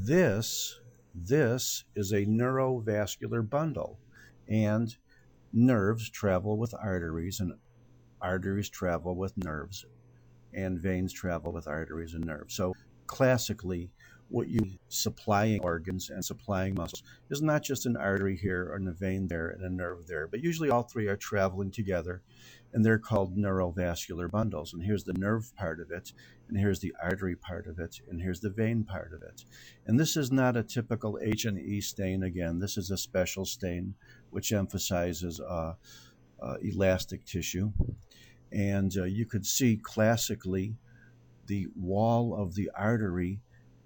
This, this is a neurovascular bundle, and nerves travel with arteries, and arteries travel with nerves, and veins travel with arteries and nerves. So classically, what you supplying organs and supplying muscles is not just an artery here and a vein there and a nerve there, but usually all three are traveling together, and they're called neurovascular bundles. And here's the nerve part of it, and here's the artery part of it, and here's the vein part of it. And this is not a typical H&E stain. Again, this is a special stain which emphasizes elastic tissue. And you could see classically the wall of the artery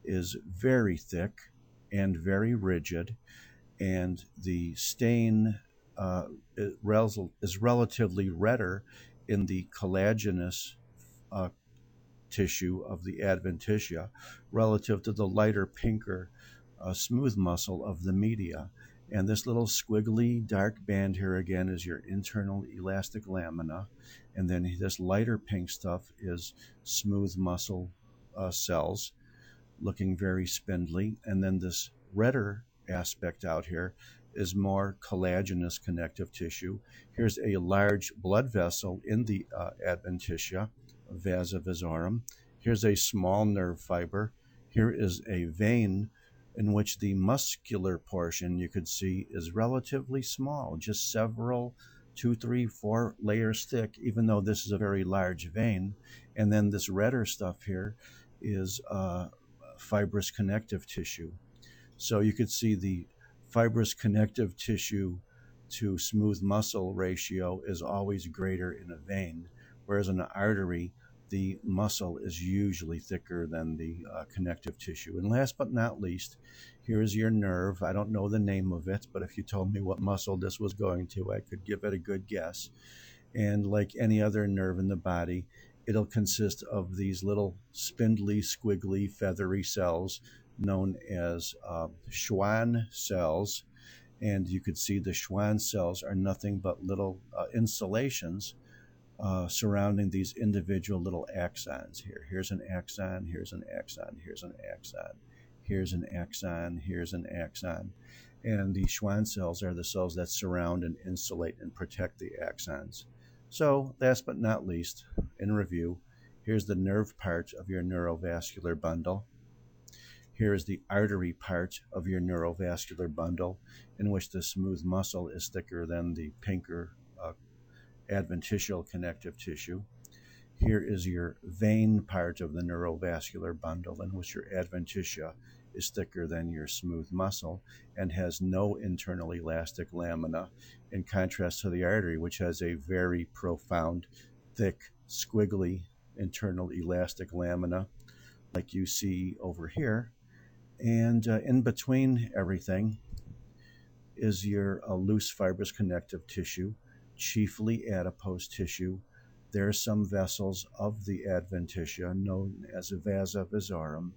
is very thick and very rigid, and the stain is relatively redder in the collagenous uh, tissue of the adventitia relative to the lighter, pinker, smooth muscle of the media. And this little squiggly dark band here again is your internal elastic lamina. And then this lighter pink stuff is smooth muscle cells looking very spindly. And then this redder aspect out here is more collagenous connective tissue. Here's a large blood vessel in the adventitia, vasa vasorum. Here's a small nerve fiber. Here is a vein in which the muscular portion you could see is relatively small, just several, 2, 3, 4 layers thick, even though this is a very large vein. And then this redder stuff here is fibrous connective tissue. So you could see the fibrous connective tissue to smooth muscle ratio is always greater in a vein, whereas in an artery, the muscle is usually thicker than the connective tissue. And last but not least, here is your nerve. I don't know the name of it, but if you told me what muscle this was going to, I could give it a good guess. And like any other nerve in the body, it'll consist of these little spindly, squiggly, feathery cells known as Schwann cells. And you could see the Schwann cells are nothing but little insulations surrounding these individual little axons here. Here's an axon, here's an axon, here's an axon, here's an axon, here's an axon. And the Schwann cells are the cells that surround and insulate and protect the axons. So last but not least, in review, here's the nerve part of your neurovascular bundle. Here is the artery part of your neurovascular bundle, in which the smooth muscle is thicker than the pinker adventitial connective tissue. Here is your vein part of the neurovascular bundle, in which your adventitia is thicker than your smooth muscle and has no internal elastic lamina, in contrast to the artery, which has a very profound, thick, squiggly internal elastic lamina, like you see over here. And in between everything is your loose fibrous connective tissue, chiefly adipose tissue. There are some vessels of the adventitia known as a vasa vasorum.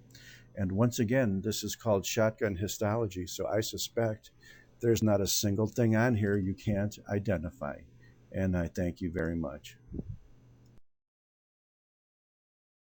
And once again, this is called shotgun histology, so I suspect there's not a single thing on here you can't identify. And I thank you very much.